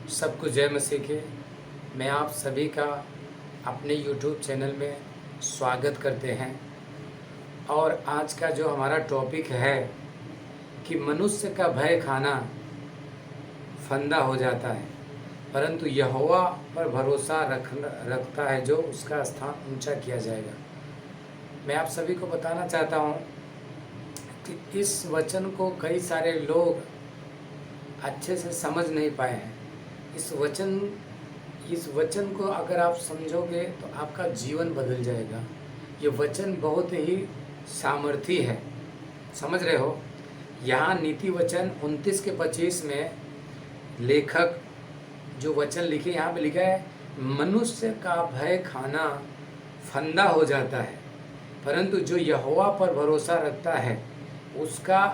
सबको जय मसीह के। मैं आप सभी का अपने YouTube चैनल में स्वागत करते हैं। और आज का जो हमारा टॉपिक है कि मनुष्य का भय खाना फंदा हो जाता है, परंतु यहोवा पर भरोसा रखता है जो उसका स्थान ऊंचा किया जाएगा। मैं आप सभी को बताना चाहता हूँ कि इस वचन को कई सारे लोग अच्छे से समझ नहीं पाए हैं। इस वचन को अगर आप समझोगे तो आपका जीवन बदल जाएगा। ये वचन बहुत ही सामर्थी है, समझ रहे हो। यहाँ नीति वचन 29 के 25 में लेखक जो वचन लिखे, यहाँ पे लिखा है मनुष्य का भय खाना फंदा हो जाता है, परंतु जो यहोवा पर भरोसा रखता है उसका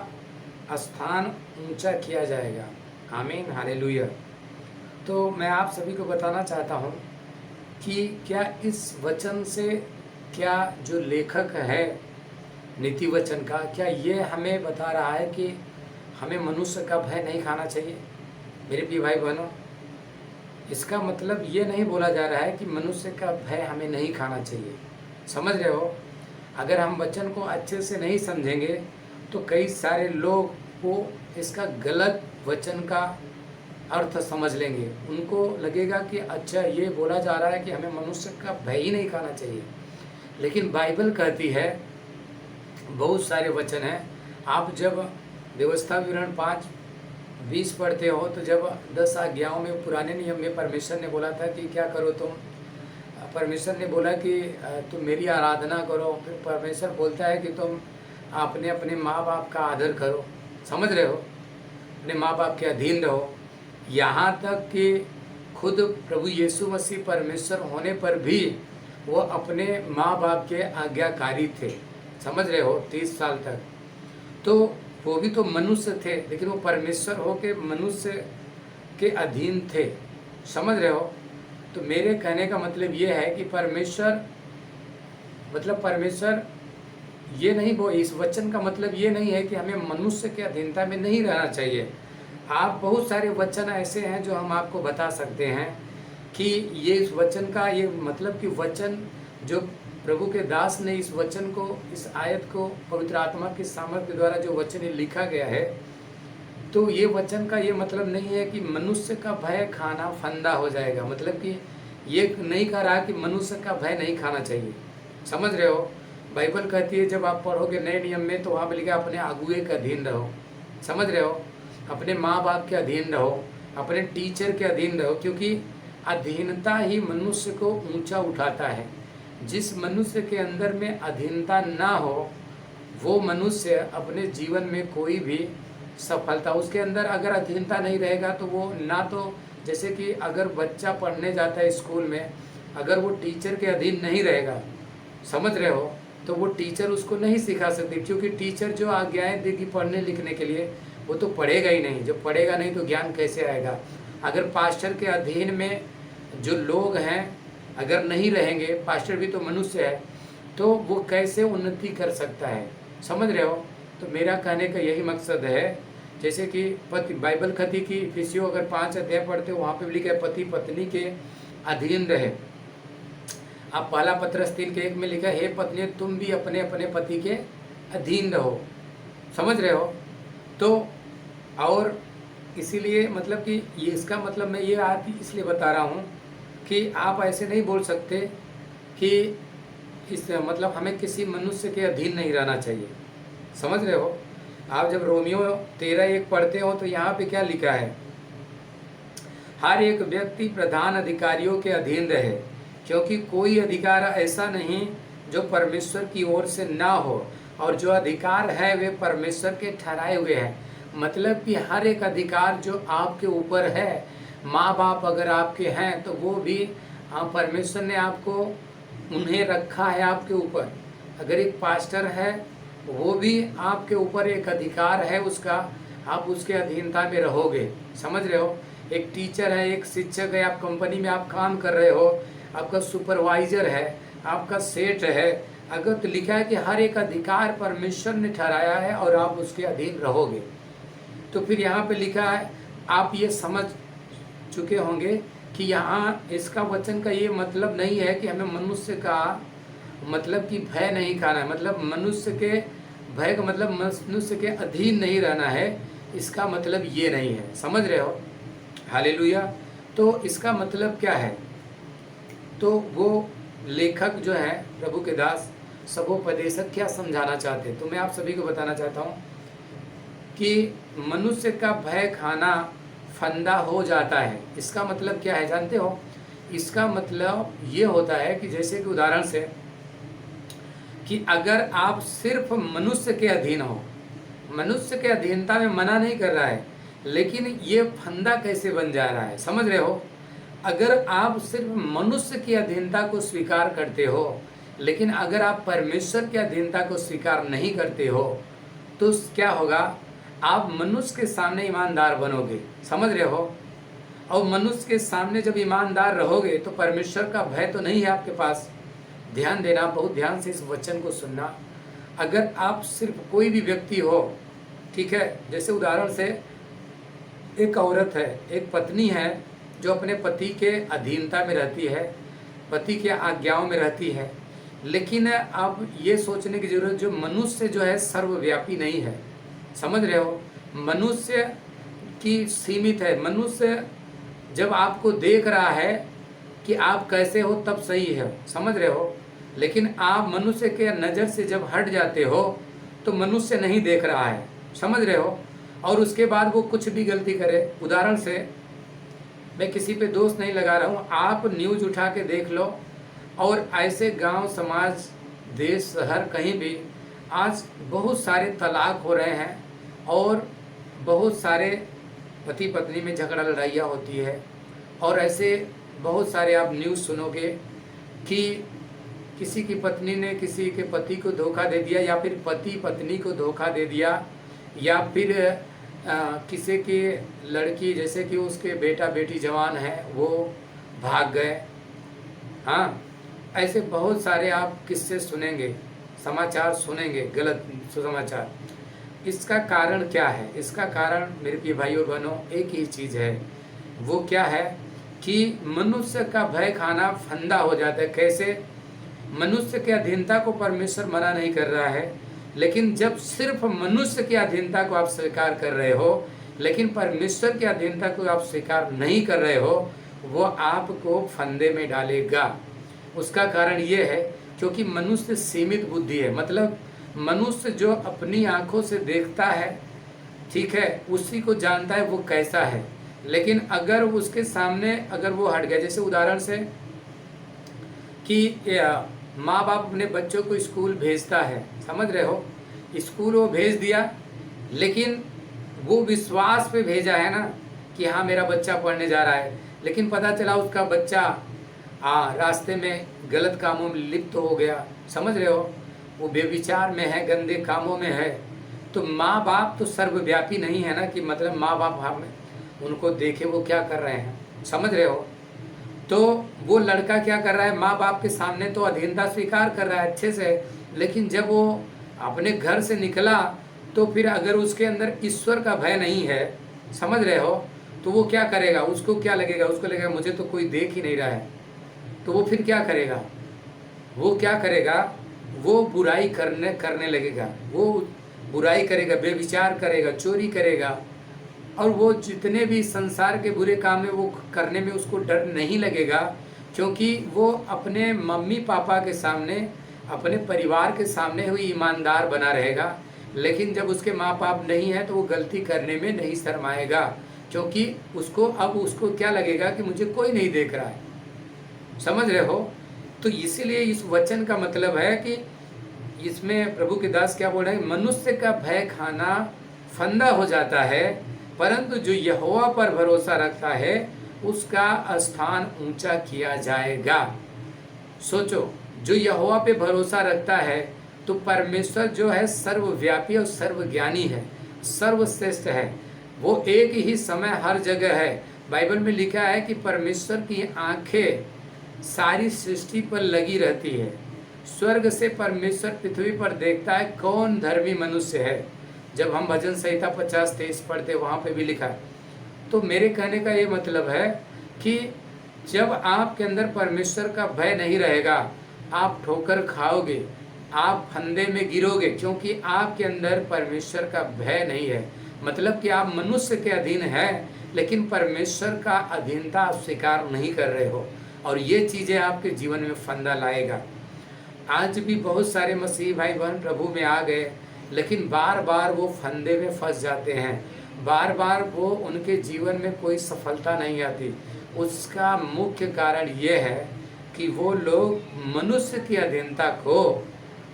स्थान ऊंचा किया जाएगा। आमीन, हालेलुया। तो मैं आप सभी को बताना चाहता हूँ कि क्या इस वचन से, क्या जो लेखक है नीति वचन का, क्या ये हमें बता रहा है कि हमें मनुष्य का भय नहीं खाना चाहिए। मेरे प्रिय भाई बहनों, इसका मतलब ये नहीं बोला जा रहा है कि मनुष्य का भय हमें नहीं खाना चाहिए। समझ रहे हो। अगर हम वचन को अच्छे से नहीं समझेंगे तो कई सारे लोग को इसका गलत वचन का अर्थ समझ लेंगे। उनको लगेगा कि अच्छा ये बोला जा रहा है कि हमें मनुष्य का भय ही नहीं खाना चाहिए। लेकिन बाइबल कहती है, बहुत सारे वचन हैं। आप जब व्यवस्था विवरण 5:20 पढ़ते हो तो जब 10 आज्ञाओं में पुराने नियम में परमेश्वर ने बोला था कि क्या करो तुम, परमेश्वर ने बोला कि तुम मेरी आराधना करो। फिर परमेश्वर बोलता है कि तुम अपने अपने माँ बाप का आदर करो। समझ रहे हो, अपने माँ बाप के अधीन रहो। यहाँ तक कि खुद प्रभु यीशु मसीह परमेश्वर होने पर भी वो अपने माँ बाप के आज्ञाकारी थे। समझ रहे हो, 30 साल तक। तो वो भी तो मनुष्य थे, लेकिन वो परमेश्वर हो के मनुष्य के अधीन थे। समझ रहे हो। तो मेरे कहने का मतलब ये है कि परमेश्वर ये नहीं, वो इस वचन का मतलब ये नहीं है कि हमें मनुष्य के अधीनता में नहीं रहना चाहिए। आप बहुत सारे वचन ऐसे हैं जो हम आपको बता सकते हैं कि ये इस वचन का ये मतलब कि वचन जो प्रभु के दास ने इस वचन को, इस आयत को पवित्र आत्मा की सामर्थ्य द्वारा जो वचन लिखा गया है, तो ये वचन का ये मतलब नहीं है कि मनुष्य का भय खाना फंदा हो जाएगा। मतलब कि ये नहीं कह रहा कि मनुष्य का भय नहीं खाना चाहिए। समझ रहे हो। बाइबल कहती है, जब आप पढ़ोगे नए नियम में तो वहाँ पर लिखा अपने अगुए के अधीन रहो। समझ रहे हो, अपने माँ बाप के अधीन रहो, अपने टीचर के अधीन रहो, क्योंकि अधीनता ही मनुष्य को ऊंचा उठाता है। जिस मनुष्य के अंदर में अधीनता ना हो वो मनुष्य अपने जीवन में कोई भी सफलता, उसके अंदर अगर अधीनता नहीं रहेगा तो वो ना, तो जैसे कि अगर बच्चा पढ़ने जाता है स्कूल में, अगर वो टीचर के अधीन नहीं रहेगा, समझ रहे हो, तो वो टीचर उसको नहीं सिखा सकती, क्योंकि टीचर जो आज्ञाएं देगी पढ़ने लिखने के लिए वो तो पढ़ेगा ही नहीं। जब पढ़ेगा नहीं तो ज्ञान कैसे आएगा। अगर पास्टर के अधीन में जो लोग हैं अगर नहीं रहेंगे, पास्टर भी तो मनुष्य है, तो वो कैसे उन्नति कर सकता है। समझ रहे हो। तो मेरा कहने का यही मकसद है, जैसे कि पति, बाइबल कहती कि इफिसियों अगर 5 अध्याय पढ़ते हो वहाँ पे भी लिखा है पति पत्नी के अधीन रहे। आप पहला पत्रस 3:1 में लिखा है, हे पत्नी तुम भी अपने अपने पति के अधीन रहो। समझ रहे हो। तो और इसीलिए मतलब कि ये, इसका मतलब मैं ये आप इसलिए बता रहा हूँ कि आप ऐसे नहीं बोल सकते कि इस मतलब हमें किसी मनुष्य के अधीन नहीं रहना चाहिए। समझ रहे हो। आप जब रोमियो 13:1 पढ़ते हो तो यहाँ पे क्या लिखा है, हर एक व्यक्ति प्रधान अधिकारियों के अधीन रहे, क्योंकि कोई अधिकार ऐसा नहीं जो परमेश्वर की ओर से ना हो, और जो अधिकार है वे परमेश्वर के ठहराए हुए हैं। मतलब कि हर एक अधिकार जो आपके ऊपर है, माँ बाप अगर आपके हैं तो वो भी परमेश्वर ने आपको उन्हें रखा है आपके ऊपर। अगर एक पास्टर है वो भी आपके ऊपर एक अधिकार है उसका, आप उसके अधीनता में रहोगे। समझ रहे हो। एक टीचर है, एक शिक्षक है, आप कंपनी में आप काम कर रहे हो, आपका सुपरवाइजर है, आपका सेठ है, अगर तो लिखा है कि हर एक अधिकार परमेश्वर ने ठहराया है और आप उसके अधीन रहोगे। तो फिर यहाँ पे लिखा है, आप ये समझ चुके होंगे कि यहाँ इसका वचन का ये मतलब नहीं है कि हमें मनुष्य का मतलब कि भय नहीं खाना है, मतलब मनुष्य के भय का मतलब मनुष्य के अधीन नहीं रहना है, इसका मतलब ये नहीं है। समझ रहे हो? हालेलुया। तो इसका मतलब क्या है? तो वो लेखक जो है प्रभु के दास सबोपदेशक क्या समझाना चाहते हैं, तो मैं आप सभी को बताना चाहता हूँ कि मनुष्य का भय खाना फंदा हो जाता है। इसका मतलब क्या है जानते हो? इसका मतलब ये होता है कि जैसे कि उदाहरण से कि अगर आप सिर्फ मनुष्य के अधीन हो, मनुष्य के अधीनता में मना नहीं कर रहा है, लेकिन ये फंदा कैसे बन जा रहा है, समझ रहे हो? अगर आप सिर्फ मनुष्य की अधीनता को स्वीकार करते हो, लेकिन अगर आप परमेश्वर की अधीनता को स्वीकार नहीं करते हो, तो क्या होगा? आप मनुष्य के सामने ईमानदार बनोगे। समझ रहे हो? और मनुष्य के सामने जब ईमानदार रहोगे तो परमेश्वर का भय तो नहीं है आपके पास। ध्यान देना, बहुत ध्यान से इस वचन को सुनना। अगर आप सिर्फ कोई भी व्यक्ति हो, ठीक है, जैसे उदाहरण से एक औरत है, एक पत्नी है जो अपने पति के अधीनता में रहती है, पति के आज्ञाओं में रहती है, लेकिन अब ये सोचने की जरूरत, जो मनुष्य जो है सर्वव्यापी नहीं है। समझ रहे हो? मनुष्य की सीमित है। मनुष्य जब आपको देख रहा है कि आप कैसे हो तब सही है, समझ रहे हो? लेकिन आप मनुष्य के नज़र से जब हट जाते हो तो मनुष्य नहीं देख रहा है, समझ रहे हो? और उसके बाद वो कुछ भी गलती करे, उदाहरण से मैं किसी पे दोष नहीं लगा रहा हूँ, आप न्यूज़ उठा के देख लो, और ऐसे गांव, समाज, देश, शहर, कहीं भी आज बहुत सारे तलाक हो रहे हैं और बहुत सारे पति पत्नी में झगड़ा लड़ाइयाँ होती है, और ऐसे बहुत सारे आप न्यूज़ सुनोगे कि किसी की पत्नी ने किसी के पति को धोखा दे दिया, या फिर पति पत्नी को धोखा दे दिया, या फिर किसी की लड़की, जैसे कि उसके बेटा बेटी जवान है, वो भाग गए। हाँ, ऐसे बहुत सारे आप किस्से सुनेंगे, समाचार सुनेंगे, गलत समाचार। इसका कारण क्या है? इसका कारण मेरे प्रिय भाइयों बहनों एक ही चीज़ है। वो क्या है कि मनुष्य का भय खाना फंदा हो जाता है। कैसे? मनुष्य के अधीनता को परमेश्वर मना नहीं कर रहा है, लेकिन जब सिर्फ मनुष्य की अधीनता को आप स्वीकार कर रहे हो, लेकिन परमेश्वर की अधीनता को आप स्वीकार नहीं कर रहे हो, वो आपको फंदे में डालेगा। उसका कारण ये है क्योंकि मनुष्य सीमित बुद्धि है। मतलब मनुष्य जो अपनी आंखों से देखता है, ठीक है, उसी को जानता है वो कैसा है। लेकिन अगर उसके सामने अगर वो हट गया, जैसे उदाहरण से कि माँ बाप अपने बच्चों को स्कूल भेजता है, समझ रहे हो? स्कूल वो भेज दिया, लेकिन वो विश्वास पे भेजा है ना कि हाँ मेरा बच्चा पढ़ने जा रहा है, लेकिन पता चला उसका बच्चा रास्ते में गलत कामों में लिप्त हो गया। समझ रहे हो? वो बेविचार में है, गंदे कामों में है। तो माँ बाप तो सर्वव्यापी नहीं है ना, कि मतलब माँ बाप हम उनको देखे वो क्या कर रहे हैं, समझ रहे हो? तो वो लड़का क्या कर रहा है, माँ बाप के सामने तो अधीनता स्वीकार कर रहा है अच्छे से, लेकिन जब वो अपने घर से निकला तो फिर अगर उसके अंदर ईश्वर का भय नहीं है, समझ रहे हो, तो वो क्या करेगा? उसको क्या लगेगा? उसको लगेगा मुझे तो कोई देख ही नहीं रहा है। तो वो फिर क्या करेगा? वो क्या करेगा? वो बुराई करने लगेगा, वो बुराई करेगा, बेविचार करेगा, चोरी करेगा, और वो जितने भी संसार के बुरे काम है वो करने में उसको डर नहीं लगेगा, क्योंकि वो अपने मम्मी पापा के सामने, अपने परिवार के सामने हुई ईमानदार बना रहेगा। लेकिन जब उसके माँ बाप नहीं है तो वो गलती करने में नहीं शर्माएगा, क्योंकि उसको क्या लगेगा कि मुझे कोई नहीं देख रहा है। समझ रहे हो? तो इसीलिए इस वचन का मतलब है कि इसमें प्रभु के दास क्या बोल रहे हैं, मनुष्य का भय खाना फंदा हो जाता है, परंतु जो यहोवा पर भरोसा रखता है उसका स्थान ऊंचा किया जाएगा। सोचो, जो यहोवा पे भरोसा रखता है तो परमेश्वर जो है सर्वव्यापी और सर्वज्ञानी है, सर्वश्रेष्ठ है। वो एक ही समय हर जगह है। बाइबल में लिखा है कि परमेश्वर की आंखें सारी सृष्टि पर लगी रहती है। स्वर्ग से परमेश्वर पृथ्वी पर देखता है कौन धर्मी मनुष्य है। जब हम भजन संहिता 50-23 पढ़ते वहाँ पे भी लिखा है। तो मेरे कहने का ये मतलब है कि जब आपके अंदर परमेश्वर का भय नहीं रहेगा, आप ठोकर खाओगे, आप फंदे में गिरोगे, क्योंकि आपके अंदर परमेश्वर का भय नहीं है। मतलब कि आप मनुष्य के अधीन हैं, लेकिन परमेश्वर का अधीनता आप स्वीकार नहीं कर रहे हो, और ये चीज़ें आपके जीवन में फंदा लाएगा। आज भी बहुत सारे मसीह भाई बहन प्रभु में आ गए, लेकिन बार बार वो फंदे में फंस जाते हैं, बार बार वो उनके जीवन में कोई सफलता नहीं आती। उसका मुख्य कारण ये है कि वो लोग मनुष्य की अधीनता को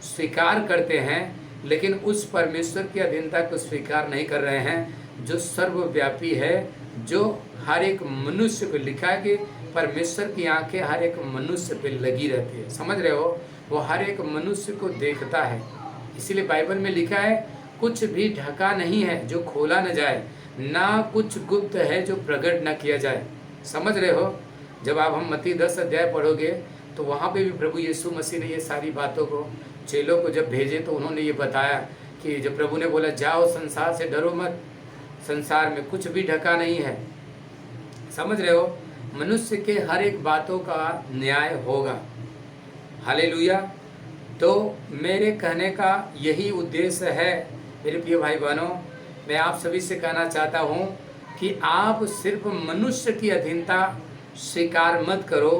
स्वीकार करते हैं, लेकिन उस परमेश्वर की अधीनता को स्वीकार नहीं कर रहे हैं जो सर्वव्यापी है, जो हर एक मनुष्य को। लिखा है कि परमेश्वर की आंखें हर एक मनुष्य पे लगी रहती है, समझ रहे हो, वो हर एक मनुष्य को देखता है। इसीलिए बाइबल में लिखा है कुछ भी ढका नहीं है जो खोला न जाए, ना कुछ गुप्त है जो प्रकट न किया जाए। समझ रहे हो, जब आप हम मत्ती 10 अध्याय पढ़ोगे तो वहाँ पे भी प्रभु यीशु मसीह ने ये सारी बातों को चेलों को जब भेजे तो उन्होंने ये बताया कि जब प्रभु ने बोला जाओ संसार से डरो मत, संसार में कुछ भी ढका नहीं है। समझ रहे हो, मनुष्य के हर एक बातों का न्याय होगा। हालेलुया। तो मेरे कहने का यही उद्देश्य है मेरे प्रिय भाई बहनों। मैं आप सभी से कहना चाहता हूँ कि आप सिर्फ मनुष्य की अधीनता स्वीकार मत करो,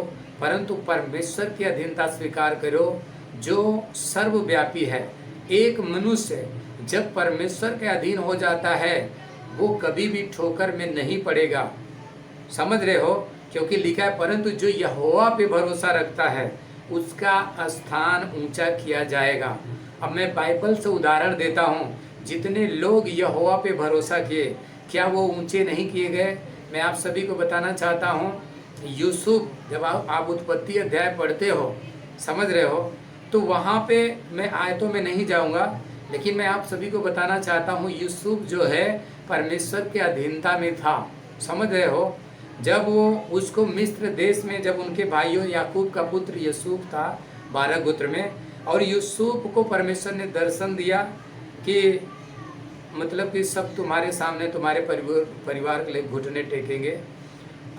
परंतु परमेश्वर की अधीनता स्वीकार करो जो सर्वव्यापी है। एक मनुष्य जब परमेश्वर के अधीन हो जाता है वो कभी भी ठोकर में नहीं पड़ेगा। समझ रहे हो, क्योंकि लिखा है परंतु जो यहोवा पे भरोसा रखता है उसका स्थान ऊंचा किया जाएगा। अब मैं बाइबल से उदाहरण देता हूँ, जितने लोग यहोवा पे भरोसा किए क्या वो ऊंचे नहीं किए गए? मैं आप सभी को बताना चाहता हूँ, यूसुफ जब आप उत्पत्ति अध्याय पढ़ते हो, समझ रहे हो, तो वहाँ पे मैं आयतों में नहीं जाऊँगा, लेकिन मैं आप सभी को बताना चाहता हूँ यूसुफ जो है परमेश्वर के अधीनता में था। समझ रहे हो, जब वो उसको मिस्र देश में, जब उनके भाइयों याकूब का पुत्र यूसुफ था 12 गोत्र में, और यूसुफ को परमेश्वर ने दर्शन दिया कि मतलब कि सब तुम्हारे सामने तुम्हारे परिवार के लिए घुटने टेकेंगे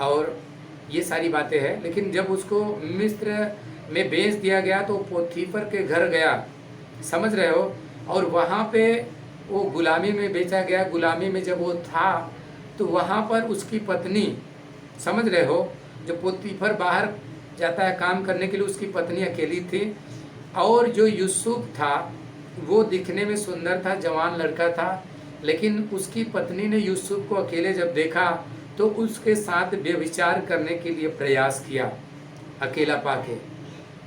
और ये सारी बातें हैं। लेकिन जब उसको मिस्र में बेच दिया गया तो पोतीफर के घर गया, समझ रहे हो, और वहाँ पे वो गुलामी में बेचा गया। गुलामी में जब वो था तो वहाँ पर उसकी पत्नी, समझ रहे हो, जो पोतीफर बाहर जाता है काम करने के लिए, उसकी पत्नी अकेली थी, और जो यूसुफ था वो दिखने में सुंदर था, जवान लड़का था, लेकिन उसकी पत्नी ने यूसुफ को अकेले जब देखा तो उसके साथ व्यभिचार करने के लिए प्रयास किया अकेला पाके।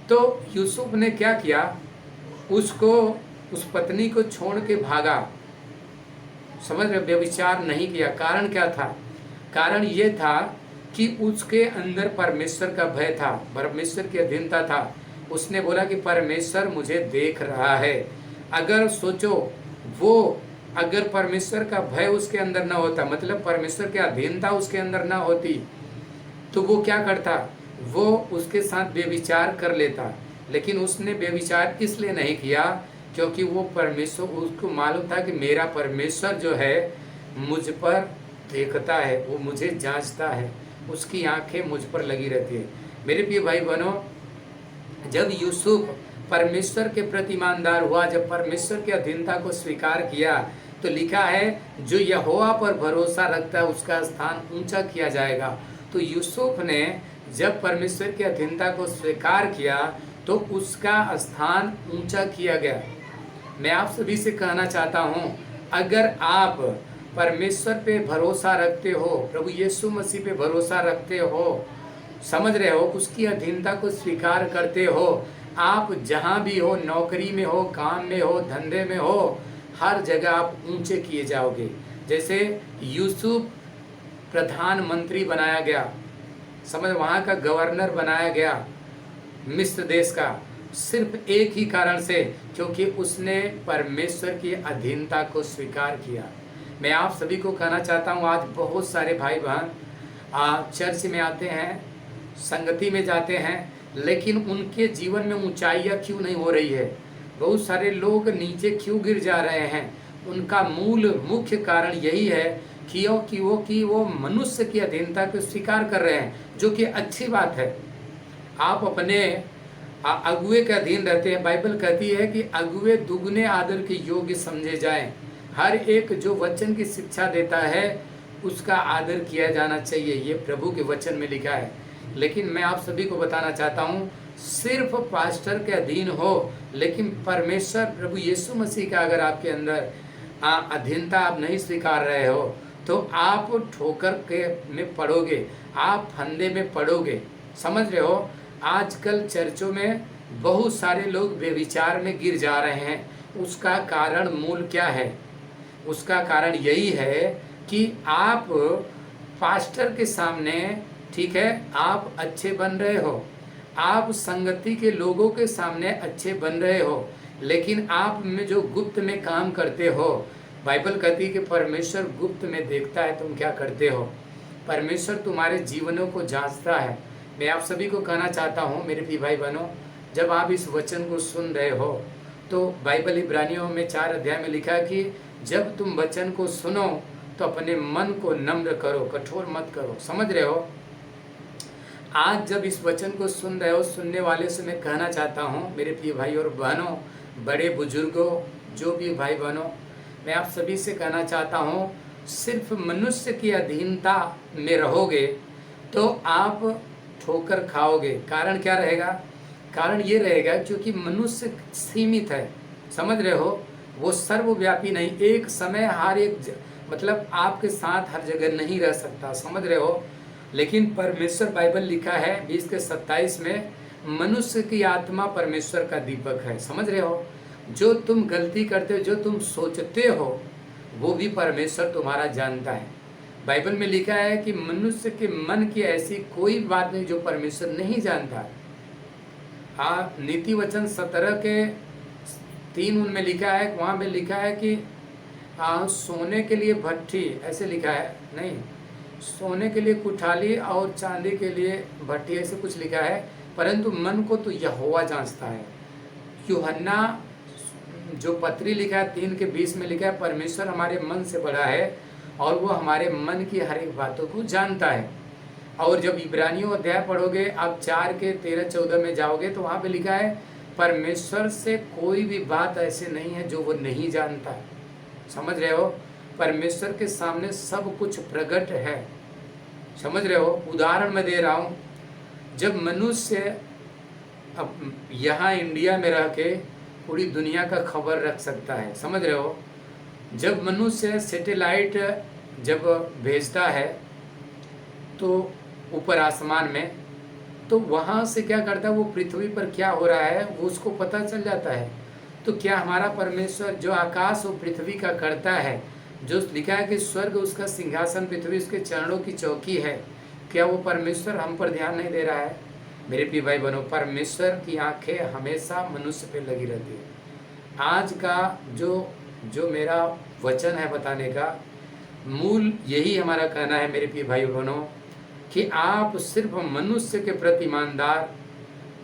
तो यूसुफ ने क्या किया, उसको, उस पत्नी को छोड़ के भागा। समझ रहे, व्यभिचार नहीं किया। कारण क्या था? कारण ये था कि उसके अंदर परमेश्वर का भय था, परमेश्वर की अधीनता था। उसने बोला कि परमेश्वर मुझे देख रहा है। अगर सोचो, वो अगर परमेश्वर का भय उसके अंदर ना होता, मतलब परमेश्वर की अधीनता उसके अंदर ना होती, तो वो क्या करता, वो उसके साथ व्यभिचार कर लेता। लेकिन उसने व्यभिचार इसलिए नहीं किया क्योंकि वो परमेश्वर, उसको मालूम था कि मेरा परमेश्वर जो है मुझ पर देखता है, वो मुझे जांचता है, उसकी आंखें मुझ पर लगी रहती है। मेरे प्रिय भाई बहनों, जब यूसुफ परमेश्वर के प्रति ईमानदार हुआ, जब परमेश्वर की अधीनता को स्वीकार किया, तो लिखा है जो यहोवा पर भरोसा रखता है उसका स्थान ऊंचा किया जाएगा। तो यूसुफ ने जब परमेश्वर की अधीनता को स्वीकार किया तो उसका स्थान ऊंचा किया गया। मैं आप सभी से कहना चाहता हूँ, अगर आप परमेश्वर पे भरोसा रखते हो, प्रभु यीशु मसीह पे भरोसा रखते हो, समझ रहे हो, उसकी अधीनता को स्वीकार करते हो, आप जहाँ भी हो, नौकरी में हो, काम में हो, धंधे में हो, हर जगह आप ऊंचे किए जाओगे। जैसे यूसुफ प्रधानमंत्री बनाया गया, समझ, वहाँ का गवर्नर बनाया गया मिस्र देश का, सिर्फ एक ही कारण से, क्योंकि उसने परमेश्वर की अधीनता को स्वीकार किया। मैं आप सभी को कहना चाहता हूँ, आज बहुत सारे भाई बहन चर्च में आते हैं, संगति में जाते हैं, लेकिन उनके जीवन में ऊंचाइयाँ क्यों नहीं हो रही है? बहुत सारे लोग नीचे क्यों गिर जा रहे हैं? उनका मुख्य कारण यही है कि वो मनुष्य की अधीनता को स्वीकार कर रहे हैं, जो कि अच्छी बात है। आप अपने अगुए के अधीन रहते हैं। बाइबल कहती है कि अगुए दुगने आदर के योग्य समझे जाएं। हर एक जो वचन की शिक्षा देता है उसका आदर किया जाना चाहिए, ये प्रभु के वचन में लिखा है। लेकिन मैं आप सभी को बताना चाहता हूँ, सिर्फ पास्टर के अधीन हो, लेकिन परमेश्वर प्रभु यीशु मसीह का अगर आपके अंदर अधीनता आप नहीं स्वीकार रहे हो, तो आप ठोकर के में पड़ोगे, आप फंदे में पड़ोगे। समझ रहे हो? आजकल चर्चों में बहुत सारे लोग बेविचार में गिर जा रहे हैं। उसका कारण मूल क्या है? उसका कारण यही है कि आप पास्टर के सामने, ठीक है, आप अच्छे बन रहे हो, आप संगति के लोगों के सामने अच्छे बन रहे हो, लेकिन आप में जो गुप्त में काम करते हो, बाइबल कहती है कि परमेश्वर गुप्त में देखता है तुम क्या करते हो। परमेश्वर तुम्हारे जीवनों को जांचता है। मैं आप सभी को कहना चाहता हूँ मेरे प्रिय भाई बहनों, जब आप इस वचन को सुन रहे हो तो बाइबल इब्रानियों में 4 अध्याय में लिखा है कि जब तुम वचन को सुनो तो अपने मन को नम्र करो, कठोर मत करो। समझ रहे हो? आज जब इस वचन को सुन रहे हो, सुनने वाले से मैं कहना चाहता हूँ मेरे प्रिय भाई और बहनों, बड़े बुजुर्गों, जो भी भाई बहनों, मैं आप सभी से कहना चाहता हूँ, सिर्फ मनुष्य की अधीनता में रहोगे तो आप ठोकर खाओगे। कारण क्या रहेगा? कारण ये रहेगा क्योंकि मनुष्य सीमित है। समझ रहे हो? वो सर्वव्यापी नहीं, एक समय हर एक मतलब आपके साथ हर जगह नहीं रह सकता। समझ रहे हो? लेकिन परमेश्वर, बाइबल लिखा है 20:27 में, मनुष्य की आत्मा परमेश्वर का दीपक है। समझ रहे हो? जो तुम गलती करते हो, जो तुम सोचते हो, वो भी परमेश्वर तुम्हारा जानता है। बाइबल में लिखा है कि मनुष्य के मन की ऐसी कोई बात नहीं जो परमेश्वर नहीं जानता। नीति वचन 17 के 3 उनमें लिखा है, वहाँ में लिखा है कि सोने के लिए भट्ठी, ऐसे लिखा है, नहीं, सोने के लिए कुठाली और चांदी के लिए भट्टी, ऐसे कुछ लिखा है, परंतु मन को तो यहोवा जांचता है। यूहन्ना जो पत्री लिखा है 3:20 में लिखा है, परमेश्वर हमारे मन से बड़ा है और वो हमारे मन की हर एक बातों को जानता है। और जब इब्रानियों अध्याय पढ़ोगे, आप 4:13-14 में जाओगे तो वहाँ पे लिखा है, परमेश्वर से कोई भी बात ऐसे नहीं है जो वो नहीं जानता है। समझ रहे हो? परमेश्वर के सामने सब कुछ प्रकट है। समझ रहे हो? उदाहरण मैं दे रहा हूँ, जब मनुष्य अब यहाँ इंडिया में रह के पूरी दुनिया का खबर रख सकता है। समझ रहे हो? जब मनुष्य सैटेलाइट जब भेजता है तो ऊपर आसमान में, तो वहाँ से क्या करता है, वो पृथ्वी पर क्या हो रहा है वो उसको पता चल जाता है। तो क्या हमारा परमेश्वर जो आकाश और पृथ्वी का करता है, जो लिखा है कि स्वर्ग उसका सिंहासन, पृथ्वी उसके चरणों की चौकी है, क्या वो परमेश्वर हम पर ध्यान नहीं दे रहा है? मेरे प्रिय भाई बहनों, परमेश्वर की आंखें हमेशा मनुष्य पे लगी रहती है। आज का जो मेरा वचन है बताने का मूल यही हमारा कहना है मेरे प्रिय भाई बहनों, कि आप सिर्फ मनुष्य के प्रति ईमानदार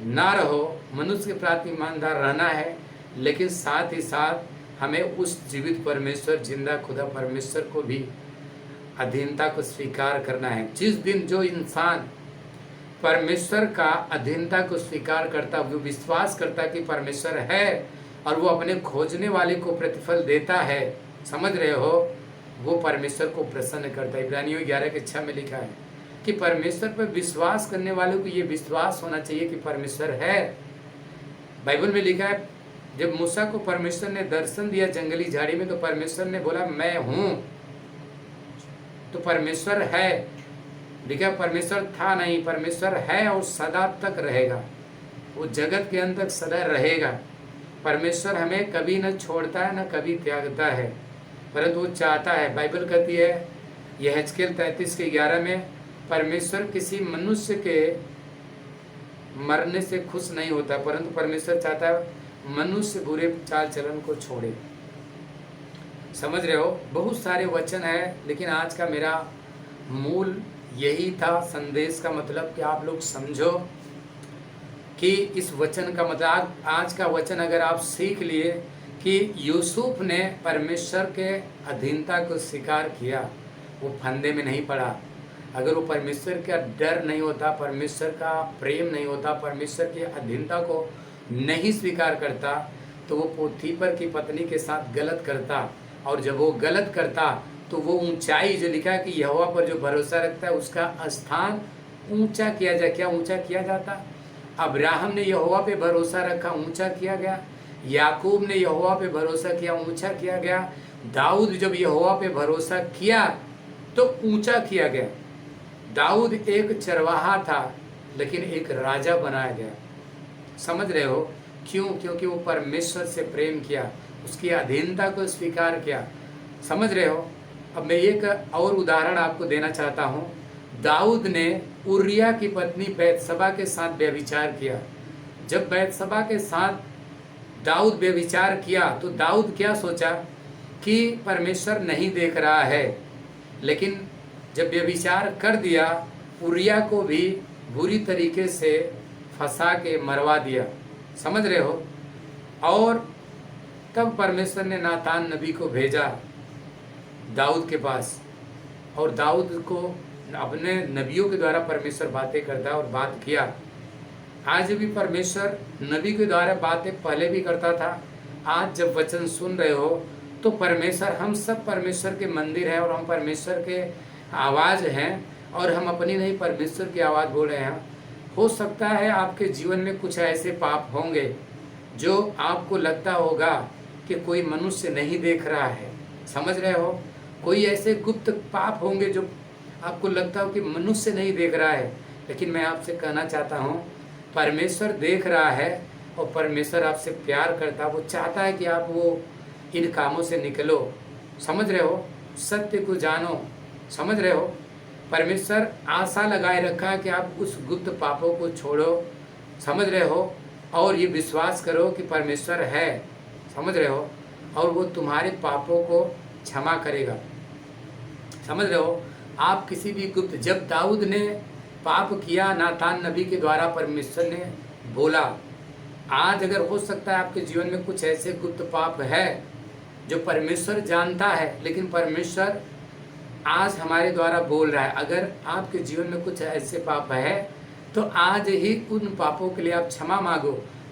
ना रहो, मनुष्य के प्रति ईमानदार रहना है, लेकिन साथ ही साथ हमें उस जीवित परमेश्वर, जिंदा खुदा परमेश्वर को भी अधीनता को स्वीकार करना है। जिस दिन जो इंसान परमेश्वर का अधीनता को स्वीकार करता, वो विश्वास करता कि परमेश्वर है और वो अपने खोजने वाले को प्रतिफल देता है, समझ रहे हो, वो परमेश्वर को प्रसन्न करता है। इब्रानियों 11:6 में लिखा है कि परमेश्वर पर विश्वास करने वालों को ये विश्वास होना चाहिए कि परमेश्वर है। बाइबल में लिखा है, जब मूसा को परमेश्वर ने दर्शन दिया जंगली झाड़ी में, तो परमेश्वर ने बोला मैं हूँ, तो परमेश्वर है। लिखा परमेश्वर था नहीं, परमेश्वर है और सदा तक रहेगा, वो जगत के अंत तक सदा रहेगा। परमेश्वर हमें कभी न छोड़ता है न कभी त्यागता है, परंतु वो चाहता है। बाइबल कहती है यहेजकेल 33:11 में, परमेश्वर किसी मनुष्य के मरने से खुश नहीं होता, परंतु परमेश्वर चाहता है मनुष्य बुरे चाल चलन को छोड़े। समझ रहे हो? बहुत सारे वचन है, लेकिन आज का मेरा मूल यही था संदेश का मतलब कि आप लोग समझो कि इस वचन का मतलब, आज का वचन अगर आप सीख लिए कि यूसुफ ने परमेश्वर के अधीनता को स्वीकार किया, वो फंदे में नहीं पड़ा। अगर वो परमेश्वर का डर नहीं होता, परमेश्वर का प्रेम नहीं होता, परमेश्वर की अधीनता को नहीं स्वीकार करता, तो वो पोतीफर की पत्नी के साथ गलत करता। और जब वो गलत करता तो वो ऊंचाई, जो लिखा है कि यहोवा पर जो भरोसा रखता है उसका स्थान ऊंचा किया जाए। क्या ऊंचा किया जाता? अब्राहम ने यहोवा पे भरोसा रखा, ऊंचा किया गया। याकूब ने यहोवा पे भरोसा किया, ऊंचा किया गया। दाऊद जब यहोवा पे भरोसा किया तो ऊंचा किया गया। दाऊद एक चरवाहा था लेकिन एक राजा बनाया गया। समझ रहे हो क्यों? क्योंकि वो परमेश्वर से प्रेम किया, उसकी अधीनता को स्वीकार किया। समझ रहे हो? अब मैं एक और उदाहरण आपको देना चाहता हूँ। दाऊद ने उरिया की पत्नी बैतशबा के साथ व्यभिचार किया। जब बैतशबा के साथ दाऊद व्यभिचार किया तो दाऊद क्या सोचा कि परमेश्वर नहीं देख रहा है, लेकिन जब व्यभिचार कर दिया उरिया को भी बुरी तरीके से फंसा के मरवा दिया। समझ रहे हो? और तब परमेश्वर ने नातान नबी को भेजा दाऊद के पास, और दाऊद को अपने नबियों के द्वारा परमेश्वर बातें करता और बात किया। आज भी परमेश्वर नबी के द्वारा बातें पहले भी करता था। आज जब वचन सुन रहे हो तो परमेश्वर, हम सब परमेश्वर के मंदिर हैं और हम परमेश्वर के आवाज़ हैं, और हम अपनी नहीं परमेश्वर की आवाज़ बोल रहे हैं। हो सकता है आपके जीवन में कुछ ऐसे पाप होंगे जो आपको लगता होगा कि कोई मनुष्य नहीं देख रहा है। समझ रहे हो? कोई ऐसे गुप्त पाप होंगे जो आपको लगता हो कि मनुष्य नहीं देख रहा है, लेकिन मैं आपसे कहना चाहता हूँ परमेश्वर देख रहा है और परमेश्वर आपसे प्यार करता है। वो चाहता है कि आप वो इन कामों से निकलो। समझ रहे हो? सत्य को जानो। समझ रहे हो? परमेश्वर आशा लगाए रखा है कि आप उस गुप्त पापों को छोड़ो। समझ रहे हो? और ये विश्वास करो कि परमेश्वर है। समझ रहे हो? और वो तुम्हारे पापों को क्षमा करेगा। समझ रहे हो? आप किसी भी गुप्त, जब दाऊद ने पाप किया नातान नबी के द्वारा परमेश्वर ने बोला। आज अगर हो सकता है आपके जीवन में कुछ ऐसे गुप्त पाप है जो परमेश्वर जानता है, लेकिन परमेश्वर आज हमारे द्वारा बोल रहा है। अगर आपके जीवन में कुछ ऐसे पाप है तो आज ही उन पापों के लिए आप क्षमा मांगो।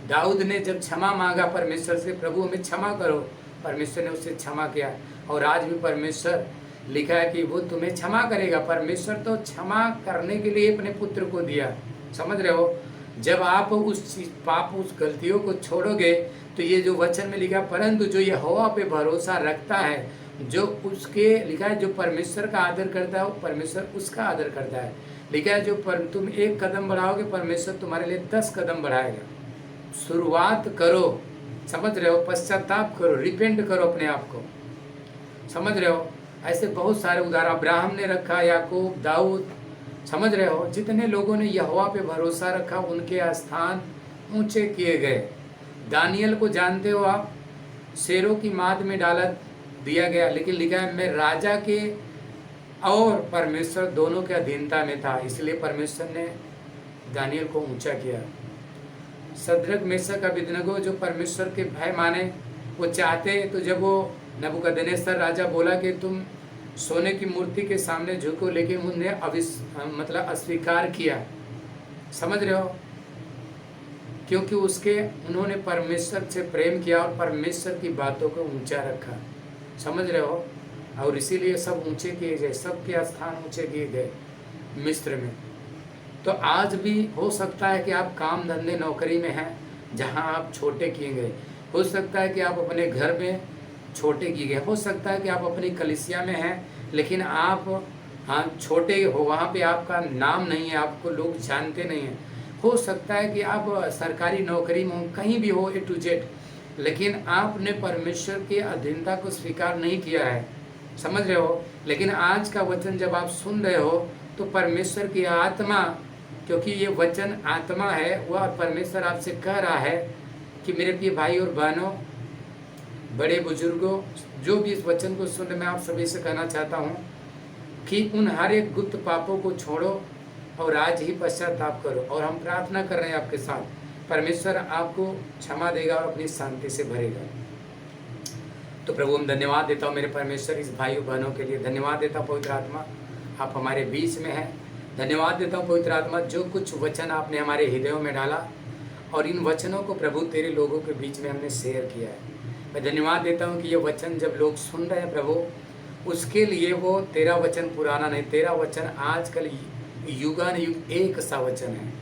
दाऊद ने जब क्षमा मांगा परमेश्वर से, प्रभु हमें क्षमा करो, परमेश्वर ने उसे क्षमा किया। और आज भी परमेश्वर लिखा है कि वो तुम्हें क्षमा करेगा। परमेश्वर तो क्षमा करने के लिए अपने पुत्र को दिया। समझ रहे हो? जब आप उस पाप, उस गलतियों को छोड़ोगे तो ये जो वचन में लिखा, परंतु जो यहोवा पे भरोसा रखता है, जो उसके लिखा है, जो परमेश्वर का आदर करता है वो परमेश्वर उसका आदर करता है। लिखा है जो तुम एक कदम बढ़ाओगे परमेश्वर तुम्हारे लिए 10 कदम बढ़ाएगा। शुरुआत करो। समझ रहे हो? पश्चाताप करो, रिपेंट करो अपने आप को। समझ रहे हो? ऐसे बहुत सारे उदाहरण अब्राहम ने रखा, याकूब, दाऊद। समझ रहे हो? जितने लोगों ने यहोवा पे भरोसा रखा उनके स्थान ऊंचे किए गए। दानियल को जानते हो आप? शेरों की माद में डाला दिया गया, लेकिन लिखा है मैं राजा के और परमेश्वर दोनों के अधीनता में था, इसलिए परमेश्वर ने दानियल को ऊंचा किया। शद्रक, मेशक, अबेदनगो जो परमेश्वर के भय माने, वो चाहते तो जब वो नबूकदनेस्सर राजा बोला कि तुम सोने की मूर्ति के सामने झुको, लेकिन उन्हें अस्वीकार किया। समझ रहे हो? क्योंकि उन्होंने परमेश्वर से प्रेम किया और परमेश्वर की बातों को ऊंचा रखा। समझ रहे हो? और इसीलिए सब ऊंचे किए गए, सबके स्थान ऊंचे किए गए मिस्र में। तो आज भी हो सकता है कि आप काम धंधे नौकरी में हैं जहां आप छोटे किए गए। हो सकता है कि आप अपने घर में छोटे किए गए। हो सकता है कि आप अपनी कलीसिया में हैं लेकिन आप छोटे हो, वहाँ पे आपका नाम नहीं है, आपको लोग जानते नहीं हैं। हो सकता है कि आप सरकारी नौकरी में हो, कहीं भी हो, A to Z, लेकिन आपने परमेश्वर की अधीनता को स्वीकार नहीं किया है। समझ रहे हो? लेकिन आज का वचन जब आप सुन रहे हो तो परमेश्वर की आत्मा, क्योंकि ये वचन आत्मा है, वह परमेश्वर आपसे कह रहा है कि मेरे प्रिय भाई और बहनों, बड़े बुजुर्गों, जो भी इस वचन को सुन रहे, मैं आप सभी से कहना चाहता हूँ कि उन हर एक गुप्त पापों को छोड़ो और आज ही पश्चाताप करो। और हम प्रार्थना कर रहे हैं आपके साथ, परमेश्वर आपको क्षमा देगा और अपनी शांति से भरेगा। तो प्रभु हम धन्यवाद देता हूँ मेरे परमेश्वर इस भाइयों बहनों के लिए, धन्यवाद देता हूँ पवित्र आत्मा आप हमारे बीच में हैं। धन्यवाद देता हूँ पवित्र आत्मा जो कुछ वचन आपने हमारे हृदयों में डाला और इन वचनों को प्रभु तेरे लोगों के बीच में हमने शेयर किया है। मैं धन्यवाद देता हूँ कि ये वचन जब लोग सुन रहे हैं प्रभु, उसके लिए वो तेरा वचन पुराना नहीं, तेरा वचन आजकल युगानुयुग एक सा वचन है।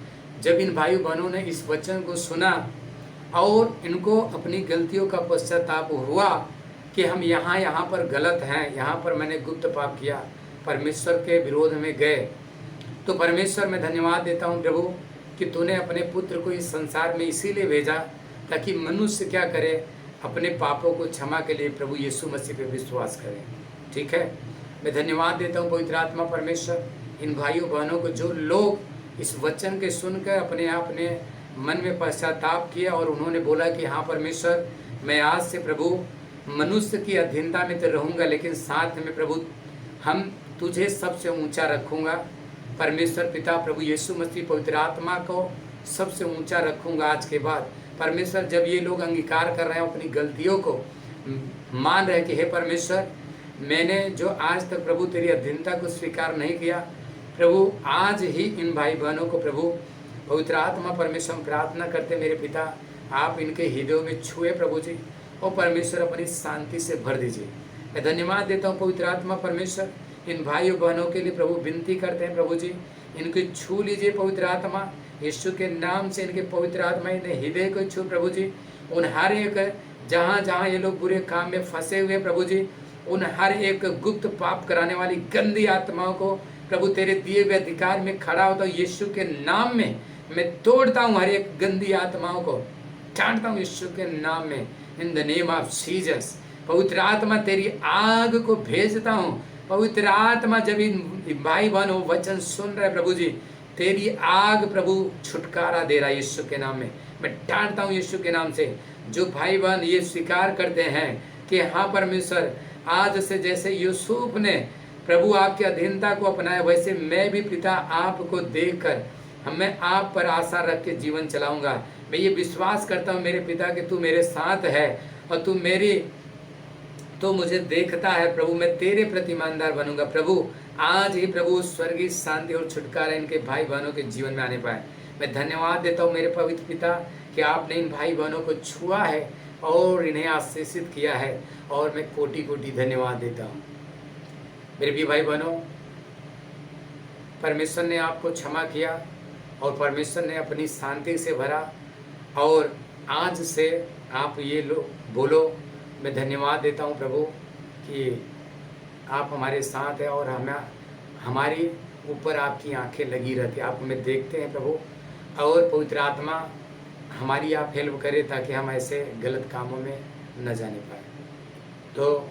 जब इन भाई बहनों ने इस वचन को सुना और इनको अपनी गलतियों का पश्चाताप हुआ कि हम यहाँ पर गलत हैं, यहाँ पर मैंने गुप्त पाप किया, परमेश्वर के विरोध में गए, तो परमेश्वर मैं धन्यवाद देता हूँ प्रभु कि तूने अपने पुत्र को इस संसार में इसीलिए भेजा ताकि मनुष्य क्या करे, अपने पापों को क्षमा के लिए प्रभु यीशु मसीह पे विश्वास करें। ठीक है, मैं धन्यवाद देता हूँ पवित्र आत्मा परमेश्वर इन भाइयों बहनों को जो लोग इस वचन के सुनकर अपने मन में पश्चाताप किया और उन्होंने बोला कि हाँ परमेश्वर मैं आज से प्रभु मनुष्य की अधीनता में तो रहूँगा लेकिन साथ में प्रभु हम तुझे सबसे ऊंचा रखूँगा। परमेश्वर पिता प्रभु यीशु मसीह पवित्र आत्मा को सबसे ऊंचा रखूँगा आज के बाद। परमेश्वर जब ये लोग अंगीकार कर रहे हैं अपनी गलतियों को, मान रहे कि हे परमेश्वर मैंने जो आज तक प्रभु तेरी अधीनता को स्वीकार नहीं किया, प्रभु आज ही इन भाई बहनों को प्रभु पवित्र आत्मा परमेश्वर प्रार्थना करते मेरे पिता आप इनके हृदयों में छुए प्रभु जी और परमेश्वर अपनी शांति से भर दीजिए। मैं धन्यवाद देता हूँ पवित्र आत्मा परमेश्वर इन भाइयों बहनों के लिए प्रभु विनती करते हैं प्रभु जी इनको छू लीजिए पवित्र आत्मा यीशु के नाम से, इनके पवित्र आत्मा इन्हें हृदय को छू प्रभु जी। उन हर एक जहाँ जहाँ ये लोग बुरे काम में फंसे हुए प्रभु जी, उन हर एक गुप्त पाप कराने वाली गंदी आत्माओं को प्रभु तेरे दिए हुए अधिकार में खड़ा होता हूँ यीशु के नाम में मैं तोड़ता हूँ हर एक गंदी आत्माओं को, चाटता हूँ यीशु के नाम में in the name of Jesus. पवित्र आत्मा तेरी आग को भेजता हूँ। पवित्र आत्मा जब इन भाई बहनों वचन सुन रहे प्रभु जी, तेरी आग प्रभु छुटकारा दे रहा है यीशु के नाम में। मैं डांटता हूँ यीशु के नाम से जो भाई बहन ये स्वीकार करते हैं कि हाँ परमेश्वर आज से जैसे यूसुफ ने प्रभु आपकी अधीनता को अपनाया वैसे मैं भी पिता आपको देखकर मैं आप पर आशा रख के जीवन चलाऊंगा। मैं ये विश्वास करता हूँ मेरे पिता कि तू मेरे साथ है और तू मुझे देखता है प्रभु, मैं तेरे प्रति ईमानदार बनूंगा। प्रभु आज ही प्रभु स्वर्गीय शांति और छुटकारा इनके भाई बहनों के जीवन में आने पाए। मैं धन्यवाद देता हूँ मेरे पवित्र पिता कि आपने इन भाई बहनों को छुआ है और इन्हें आशीषित किया है और मैं कोटि कोटि धन्यवाद देता हूँ। मेरे भी भाई बहनों, परमेश्वर ने आपको क्षमा किया और परमेश्वर ने अपनी शांति से भरा और आज से आप ये बोलो मैं धन्यवाद देता हूँ प्रभु कि आप हमारे साथ हैं और हमारी ऊपर आपकी आंखें लगी रहती, आप हमें देखते हैं प्रभु और पवित्र आत्मा हमारी आप हेल्प करें ताकि हम ऐसे गलत कामों में न जाने पाए। तो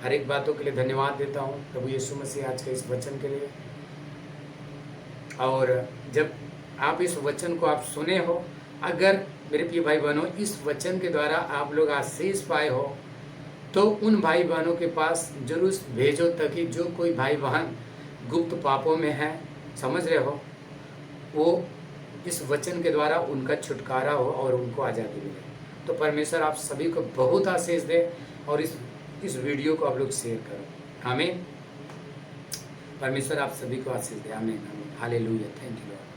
हर एक बातों के लिए धन्यवाद देता हूँ प्रभु यीशु मसीह आज के इस वचन के लिए। और जब आप इस वचन को आप सुने हो, अगर मेरे प्रिय भाई बहनों इस वचन के द्वारा आप लोग आशीष पाए हो तो उन भाई बहनों के पास जरूर भेजो ताकि जो कोई भाई बहन गुप्त पापों में है, समझ रहे हो, वो इस वचन के द्वारा उनका छुटकारा हो और उनको आज़ादी मिले। तो परमेश्वर आप सभी को बहुत आशीष दे और इस वीडियो को आप लोग शेयर करो। आमीन। परमेश्वर आप सभी को आशीष दे। आमीन आमीन। हालेलुया। Thank you Lord.